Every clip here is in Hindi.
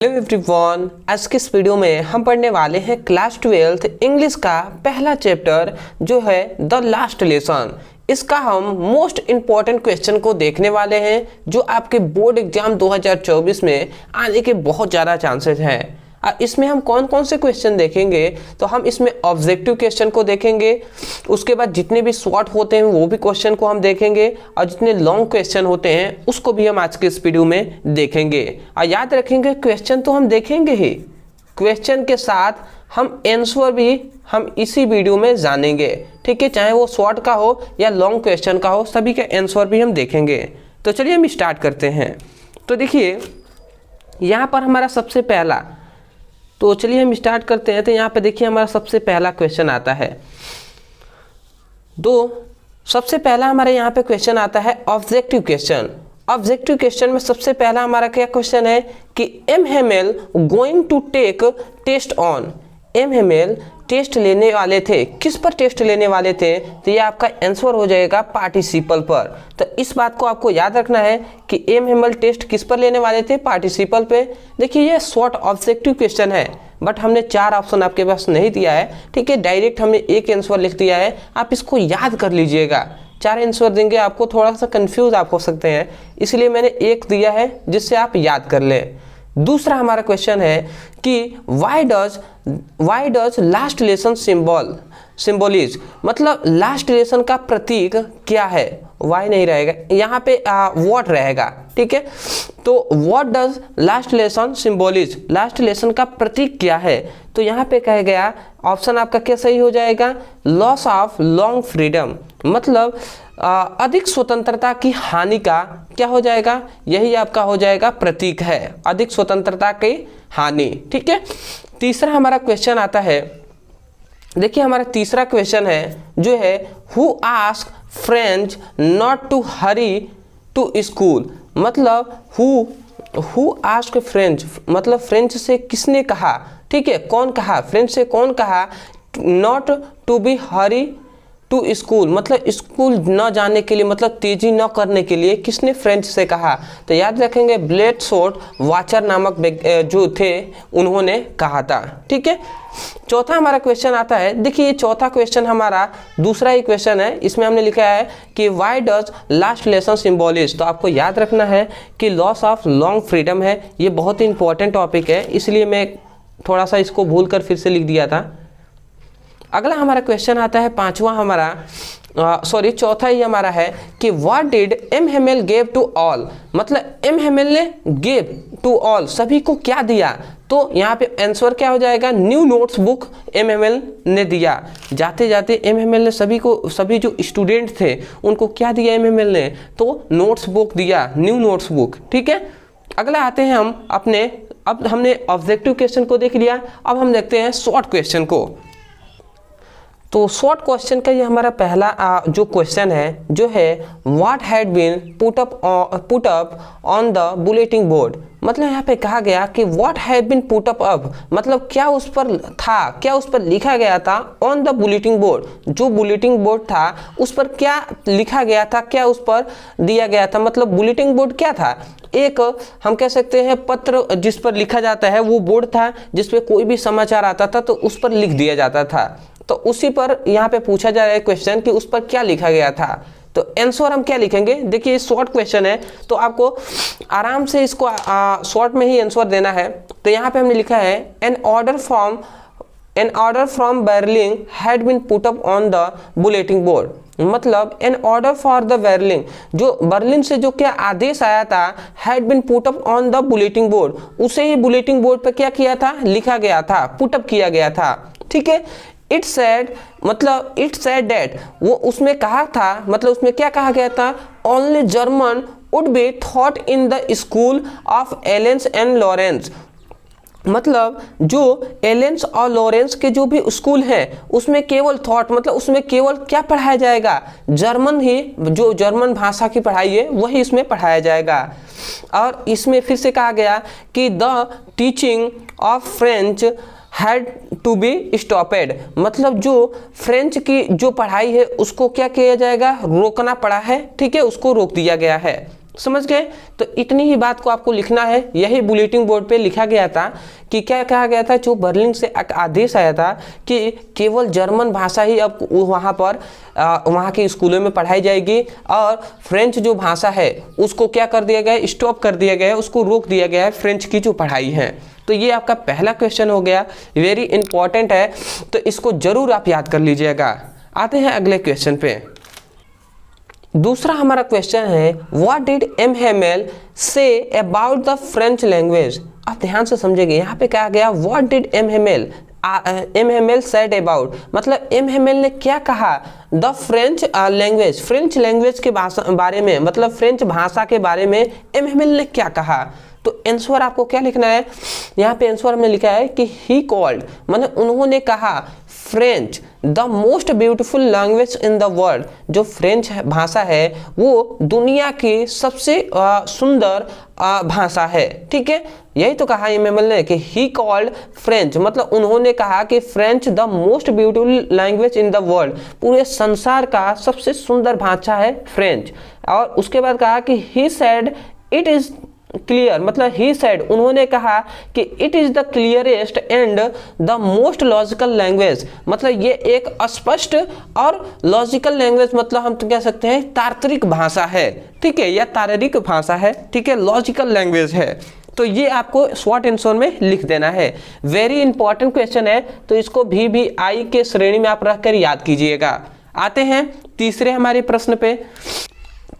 हेलो एवरीवन, आज के इस वीडियो में हम पढ़ने वाले हैं क्लास 12th इंग्लिश का पहला चैप्टर जो है द लास्ट लेसन। इसका हम मोस्ट इम्पॉर्टेंट क्वेश्चन को देखने वाले हैं जो आपके बोर्ड एग्जाम 2024 में आने के बहुत ज़्यादा चांसेस हैं। इसमें हम कौन कौन से क्वेश्चन देखेंगे, तो हम इसमें ऑब्जेक्टिव क्वेश्चन को देखेंगे, उसके बाद जितने भी शॉर्ट होते हैं वो भी क्वेश्चन को हम देखेंगे और जितने लॉन्ग क्वेश्चन होते हैं उसको भी हम आज के इस वीडियो में देखेंगे। और याद रखेंगे क्वेश्चन तो हम देखेंगे ही, क्वेश्चन के साथ हम आंसर भी हम इसी वीडियो में जानेंगे, ठीक है। चाहे वो शॉर्ट का हो या लॉन्ग क्वेश्चन का हो, सभी के आंसर भी हम देखेंगे। तो चलिए हम स्टार्ट करते हैं। तो देखिए यहाँ पर हमारा सबसे पहला, तो चलिए हम स्टार्ट करते हैं। तो यहाँ पे देखिए हमारा सबसे पहला क्वेश्चन आता है। सबसे पहला हमारे यहाँ पे क्वेश्चन आता है ऑब्जेक्टिव क्वेश्चन। ऑब्जेक्टिव क्वेश्चन में सबसे पहला हमारा क्या क्वेश्चन है कि M Hamel going to take test on. M Hamel test लेने वाले थे, किस पर टेस्ट लेने वाले थे? तो ये आपका आंसर हो जाएगा पार्टिसिपल पर। तो इस बात को आपको याद रखना है कि एमएमएल टेस्ट किस पर लेने वाले थे? पार्टिसिपल पे। देखिए ये शॉर्ट ऑब्जेक्टिव क्वेश्चन है, बट हमने 4 ऑप्शन आपके पास नहीं दिया है, ठीक है। डायरेक्ट हमने एक आंसर लिख दिया है, आप इसको याद कर लीजिएगा। 4 आंसर देंगे आपको, थोड़ा सा कंफ्यूज आप हो सकते हैं, इसलिए मैंने एक दिया है जिससे आप याद कर लें। दूसरा हमारा क्वेश्चन है कि वाई डज लास्ट लेसन सिंबॉलिज, मतलब लास्ट लेसन का प्रतीक क्या है? वाई नहीं रहेगा यहाँ पे, व्हाट रहेगा, ठीक है। तो what does last lesson symbolise, last lesson का प्रतीक क्या है? तो यहाँ पे कहा गया ऑप्शन आपका क्या सही हो जाएगा? लॉस ऑफ लॉन्ग फ्रीडम, मतलब अधिक स्वतंत्रता की हानि का क्या हो जाएगा? यही आपका हो जाएगा प्रतीक है, अधिक स्वतंत्रता की हानि, ठीक है। तीसरा हमारा क्वेश्चन आता है, देखिए हमारा तीसरा क्वेश्चन है जो है who ask French not to hurry to school, मतलब हु आस्क फ्रेंच, मतलब फ्रेंच से किसने कहा, ठीक है, कौन कहा? फ्रेंच से कौन कहा not to be hurry to school, मतलब स्कूल न जाने के लिए, मतलब तेजी न करने के लिए किसने फ्रेंच से कहा? तो याद रखेंगे ब्लेडसोट वाचर नामक जो थे उन्होंने कहा था, ठीक है। चौथा हमारा क्वेश्चन आता है, देखिए ये चौथा क्वेश्चन हमारा दूसरा ही क्वेश्चन है। इसमें हमने लिखा है कि व्हाई डज लास्ट लेसन सिंबॉलिज, तो आपको याद रखना है कि लॉस ऑफ लॉन्ग फ्रीडम है। ये बहुत ही इंपॉर्टेंट टॉपिक है, इसलिए मैं थोड़ा सा इसको भूल कर फिर से लिख दिया था। अगला हमारा क्वेश्चन आता है पांचवा हमारा, चौथा ही हमारा है कि what did M Hamel gave to all, मतलब एमएमएल ने गेव टू ऑल, सभी को क्या दिया? तो यहाँ पे आंसर क्या हो जाएगा? न्यू नोट्स बुक एमएमएल ने दिया। जाते जाते एमएमएल ने सभी जो स्टूडेंट थे उनको क्या दिया एमएमएल ने? तो नोट्स बुक दिया, न्यू नोट्स बुक, ठीक है। अगला आते हैं हम अपने, अब हमने ऑब्जेक्टिव क्वेश्चन को देख लिया, अब हम देखते हैं शॉर्ट क्वेश्चन को। तो शॉर्ट क्वेश्चन का ये हमारा पहला जो क्वेश्चन है जो है what had been put up on the bulletin board, मतलब यहाँ पे कहा गया कि what had been put up, मतलब क्या उस पर था, क्या उस पर लिखा गया था? ऑन द बुलेटिन बोर्ड, जो बुलेटिन बोर्ड था उस पर क्या लिखा गया था, क्या उस पर दिया गया था? मतलब बुलेटिन बोर्ड क्या था? एक हम कह सकते हैं पत्र जिस पर लिखा जाता है, वो बोर्ड था जिस पे कोई भी समाचार आता था तो उस पर लिख दिया जाता था। तो उसी पर यहाँ पे पूछा जा रहा है क्वेश्चन कि उस पर क्या लिखा गया था। तो आंसर हम क्या लिखेंगे? देखिए ये शॉर्ट क्वेश्चन है तो आपको आराम से इसको शॉर्ट में ही आंसर देना है। तो यहाँ पे हमने लिखा है an order from Berlin had been put up on the bulletin board, मतलब an order for the Berlin, जो बर्लिन से जो क्या आदेश आया था, had been put up on the bulletin board, उसे ही बुलेटिन बोर्ड पर क्या किया था? लिखा गया था, पुट अप किया गया था, ठीक है। इट सेड, मतलब इट सेड डेट, वो उसमें कहा था, मतलब उसमें क्या कहा गया था? Only German would be thought in the school of एलेंस and Lawrence, मतलब जो एलेंस और लॉरेंस के जो भी स्कूल हैं उसमें केवल थॉट, मतलब उसमें केवल क्या पढ़ाया जाएगा? जर्मन ही, जो जर्मन भाषा की पढ़ाई है वही इसमें पढ़ाया जाएगा। और इसमें फिर से कहा गया कि the teaching of French had to be stopped, मतलब जो फ्रेंच की जो पढ़ाई है उसको क्या किया जाएगा? रोकना पड़ा है, ठीक है, उसको रोक दिया गया है। समझ गए। तो इतनी ही बात को आपको लिखना है, यही बुलेटिन बोर्ड पे लिखा गया था कि क्या कहा गया था, जो बर्लिन से एक आदेश आया था कि केवल जर्मन भाषा ही अब वहाँ पर वहाँ के स्कूलों में पढ़ाई जाएगी और फ्रेंच जो भाषा है उसको क्या कर दिया गया है, स्टॉप कर दिया गया है, उसको रोक दिया गया है फ्रेंच की जो पढ़ाई है। तो ये आपका पहला क्वेश्चन हो गया, वेरी इंपॉर्टेंट है, तो इसको जरूर आप याद कर लीजिएगा। आते हैं अगले क्वेश्चन पे। दूसरा हमारा क्वेश्चन है, what did M Hamel say about the French language. आप ध्यान से समझेंगे, यहाँ पे कहा गया what did M Hamel said about, मतलब एम हेमेल ने क्या कहा the French language, French language के बारे में, मतलब फ्रेंच भाषा के बारे में एम हेमेल ने क्या कहा। तो आंसर आपको क्या लिखना है, यहाँ पे आंसर हमने लिखा है कि ही कॉल्ड, मतलब उन्होंने कहा French the most beautiful language in the world, जो फ्रेंच भाषा है वो दुनिया की सबसे सुंदर भाषा है। ठीक है, यही तो कहा एम ने कि ही कॉल्ड फ्रेंच, मतलब उन्होंने कहा कि French the most beautiful language in the world, पूरे संसार का सबसे सुंदर भाषा है फ्रेंच। और उसके बाद कहा कि he said it is clear, मतलब ही सेड उन्होंने कहा कि it is the clearest and the most logical language, मतलब ये एक स्पष्ट और लॉजिकल लैंग्वेज, मतलब हम तो कह सकते हैं तार्किक भाषा है। ठीक है, या तार्किक भाषा है। ठीक है, लॉजिकल लैंग्वेज है। तो ये आपको शॉर्ट आंसर में लिख देना है। वेरी इंपॉर्टेंट क्वेश्चन है, तो इसको भी आई के श्रेणी में आप रखकर याद कीजिएगा। आते हैं तीसरे हमारे प्रश्न पे।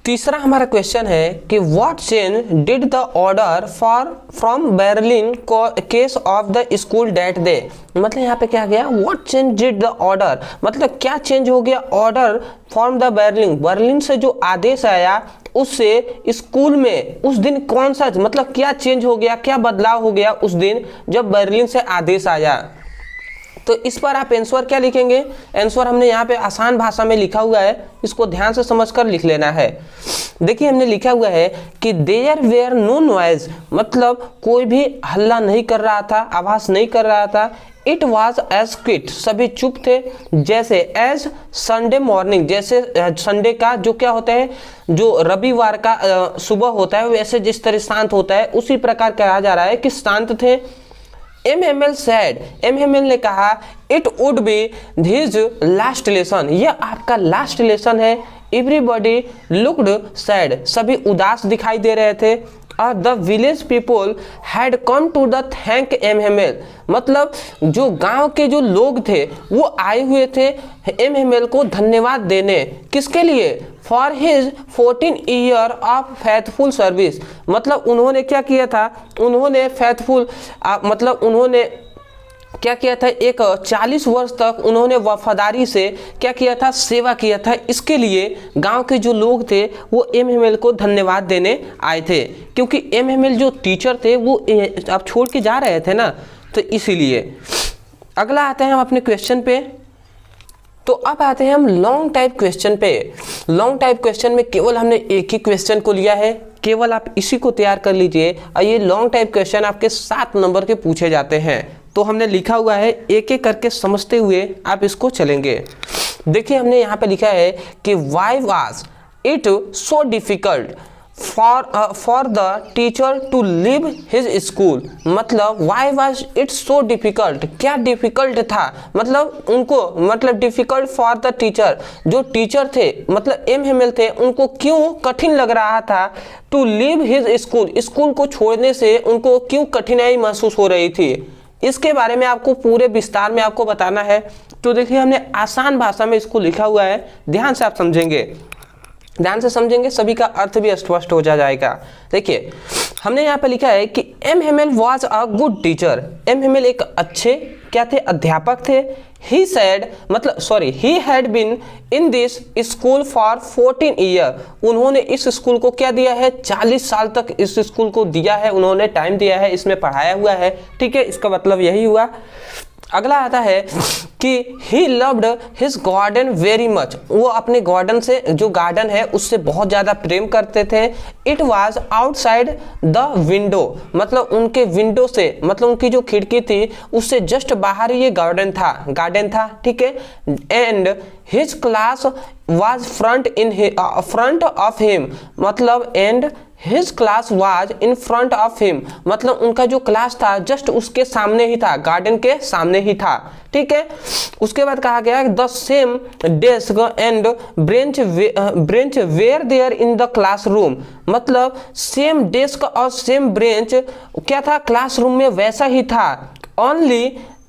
तीसरा हमारा क्वेश्चन है कि what change did the order for from Berlin cause of the school that day, मतलब यहाँ पे क्या गया, what change did the order, मतलब क्या चेंज हो गया ऑर्डर फ्रॉम द बर्लिन से जो आदेश आया उससे स्कूल में उस दिन कौन सा, मतलब क्या चेंज हो गया, क्या बदलाव हो गया उस दिन जब बर्लिन से आदेश आया। तो इस पर आप आंसर क्या लिखेंगे, आंसर हमने यहाँ पे आसान भाषा में लिखा हुआ है, इसको ध्यान से समझकर लिख लेना है। देखिए हमने लिखा हुआ है कि देयर वेयर नो नॉइज, मतलब कोई भी हल्ला नहीं कर रहा था, आवाज नहीं कर रहा था। इट वॉज एज क्विट, सभी चुप थे, जैसे एज संडे मॉर्निंग, जैसे संडे का जो क्या होता है, जो रविवार का सुबह होता है वैसे जिस तरह शांत होता है उसी प्रकार कहा जा रहा है कि शांत थे। एमएमएल सेड, एमएमएल ने कहा it would be his last lesson, यह आपका लास्ट लेसन है। एवरीबॉडी लुक्ड सैड, सभी उदास दिखाई दे रहे थे। और the village people had come to the thank M Hamel, मतलब जो गांव के जो लोग थे वो आए हुए थे एमएमएल को धन्यवाद देने, किसके लिए, for his 14 year of faithful service, मतलब उन्होंने क्या किया था, उन्होंने फेथफुल मतलब उन्होंने क्या किया था, एक 40 वर्ष तक उन्होंने वफादारी से क्या किया था, सेवा किया था। इसके लिए गांव के जो लोग थे वो एमएमएल को धन्यवाद देने आए थे, क्योंकि एमएमएल जो टीचर थे वो अब छोड़ के जा रहे थे ना, तो इसीलिए। अगला आते हैं हम अपने क्वेश्चन पे। तो अब आते हैं हम लॉन्ग टाइप क्वेश्चन पे। लॉन्ग टाइप क्वेश्चन में केवल हमने एक ही क्वेश्चन को लिया है, केवल आप इसी को तैयार कर लीजिए। और ये लॉन्ग टाइप क्वेश्चन आपके 7 नंबर के पूछे जाते हैं, तो हमने लिखा हुआ है, एक एक करके समझते हुए आप इसको चलेंगे। देखिए हमने यहाँ पे लिखा है कि why was it so difficult for the teacher to leave his school, मतलब why was it so difficult, क्या डिफिकल्ट था, मतलब उनको, मतलब डिफिकल्ट फॉर द टीचर, जो टीचर थे मतलब एमएमएल थे, उनको क्यों कठिन लग रहा था to leave his school, school को छोड़ने से उनको क्यों कठिनाई महसूस हो रही थी, इसके बारे में आपको पूरे विस्तार में आपको बताना है। तो देखिए हमने आसान भाषा में इसको लिखा हुआ है, ध्यान से आप समझेंगे, ध्यान से समझेंगे, सभी का अर्थ भी स्पष्ट हो जाएगा। देखिए हमने यहाँ पे लिखा है कि M Hamel was a good teacher, M Hamel एक अच्छे क्या थे, अध्यापक थे। ही सेड, मतलब sorry, he had been in this school for 14 year, उन्होंने इस स्कूल को क्या दिया है, 40 साल तक इस स्कूल को दिया है, उन्होंने टाइम दिया है, इसमें पढ़ाया हुआ है। ठीक है, इसका मतलब यही हुआ। अगला आता है कि he loved his garden very much, वो अपने गार्डन से, जो गार्डन है उससे बहुत ज़्यादा प्रेम करते थे। It was outside the window, मतलब उनके विंडो से, मतलब उनकी जो खिड़की थी उससे जस्ट बाहर ये गार्डन था। ठीक है, and his class was front of him, मतलब and his class was in front of him, मतलब उनका जो क्लास था जस्ट उसके सामने ही था, गार्डन के सामने ही था, ठीक है। उसके बाद कहा गया the same desk and bench were there in the classroom, मतलब सेम डेस्क और सेम ब्रेंच क्या था, क्लासरूम में वैसा ही था।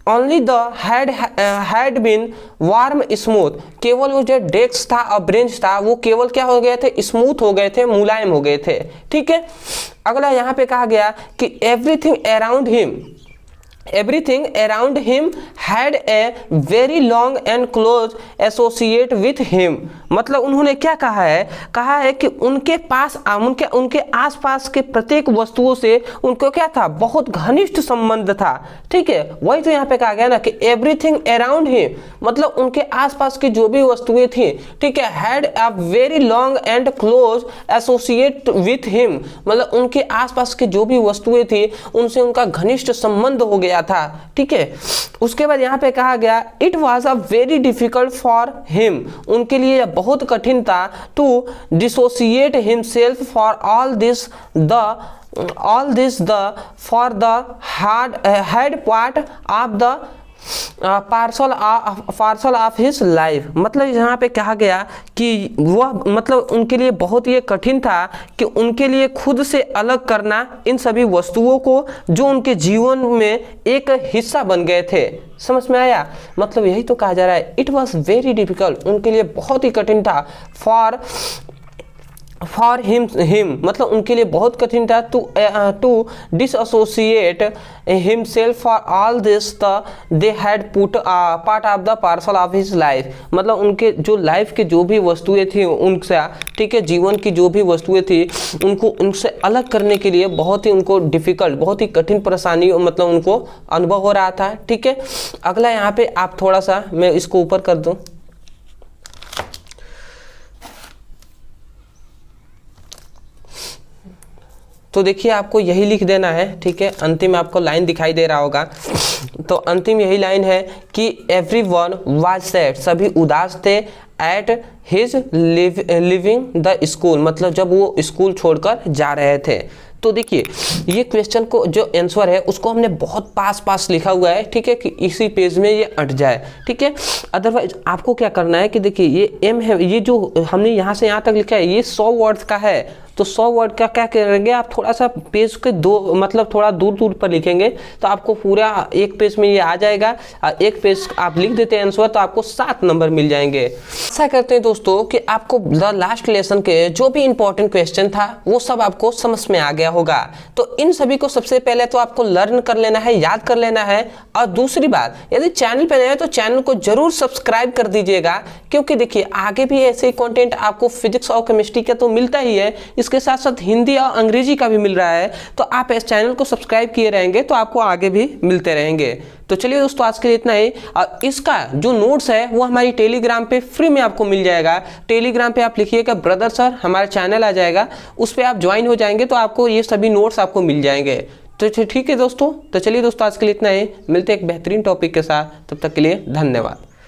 Only the had been warm smooth, केवल वो जो डेस्क था और ब्रेंच था वो केवल क्या हो गए थे, स्मूथ हो गए थे, मुलायम हो गए थे, ठीक है। अगला यहाँ पे कहा गया कि everything around him had a very long and close associate with him, मतलब उन्होंने क्या कहा है कि उनके पास उनके आसपास के प्रत्येक वस्तुओं से उनको क्या था, बहुत घनिष्ठ संबंध था, ठीक है। वही तो यहाँ पे कहा गया ना कि एवरीथिंग अराउंड हिम, मतलब उनके आसपास की जो भी वस्तुएं थी, ठीक है, had a very long and close associate with him, मतलब उनके आसपास की जो भी वस्तुएं थी उनसे उनका घनिष्ठ संबंध हो गया था, ठीक है। उसके बाद यहाँ पे कहा गया it was a very difficult for him, उनके लिए बहुत कठिन था to dissociate himself for all this for the head part of the parcel of his life, मतलब यहाँ पे कहा गया कि वह मतलब उनके लिए बहुत ही कठिन था कि उनके लिए खुद से अलग करना इन सभी वस्तुओं को जो उनके जीवन में एक हिस्सा बन गए थे। समझ में आया, मतलब यही तो कहा जा रहा है, इट वॉज वेरी डिफिकल्ट, उनके लिए बहुत ही कठिन था, फॉर हिम मतलब उनके लिए बहुत कठिन था to dissociate himself for all this they had put part of the parcel of his life, मतलब उनके जो लाइफ के जो भी वस्तुएं थी उनसे, ठीक है, जीवन की जो भी वस्तुएं थी उनको उनसे अलग करने के लिए बहुत ही उनको डिफिकल्ट, बहुत ही कठिन परेशानी मतलब उनको अनुभव हो रहा था, ठीक है। अगला यहाँ पे आप थोड़ा सा मैं इसको ऊपर कर दूं, तो देखिए आपको यही लिख देना है, ठीक है। अंतिम आपको लाइन दिखाई दे रहा होगा, तो अंतिम यही लाइन है कि एवरीवन वाज सैड, सभी उदास थे, at his living the school, मतलब जब वो स्कूल छोड़कर जा रहे थे। तो देखिए ये क्वेश्चन को जो आंसर है उसको हमने बहुत पास लिखा हुआ है, ठीक है, कि इसी पेज में ये अट जाए, ठीक है। अदरवाइज आपको क्या करना है कि देखिए ये एम है, ये जो हमने यहाँ से यहाँ तक लिखा है ये 100 वर्ड्स का है, तो 100 वर्ड का क्या करेंगे आप, थोड़ा सा पेज के दो मतलब थोड़ा दूर पर लिखेंगे तो आपको पूरा एक पेज में ये आ जाएगा, और एक पेज आप लिख देते हैं आंसर तो आपको 7 नंबर मिल जाएंगे। ऐसा करते हैं दोस्तों कि आपको लास्ट लेसन के जो भी इंपॉर्टेंट क्वेश्चन था वो सब आपको समझ में आ गया होगा। तो इन सभी को सबसे पहले तो आपको लर्न कर लेना है, याद कर लेना है, और दूसरी बात यदि चैनल पर नए हैं तो चैनल को जरूर सब्सक्राइब कर दीजिएगा, क्योंकि देखिए आगे भी ऐसे ही कंटेंट आपको फिजिक्स और केमिस्ट्री का तो मिलता ही है, इसके साथ साथ हिंदी और अंग्रेजी का भी मिल रहा है, तो आप इस चैनल को सब्सक्राइब किए रहेंगे तो आपको आगे भी मिलते रहेंगे। तो चलिए दोस्तों आज के लिए इतना ही, और इसका जो नोट्स है वो हमारी टेलीग्राम पे फ्री में आपको मिल जाएगा। टेलीग्राम पे आप लिखिएगा ब्रदर सर, हमारा चैनल आ जाएगा, उस पर आप ज्वाइन हो जाएंगे तो आपको ये सभी नोट्स आपको मिल जाएंगे। तो ठीक है दोस्तों, तो चलिए दोस्तों आज के लिए इतना ही, मिलते हैं एक बेहतरीन टॉपिक के साथ, तब तक के लिए धन्यवाद।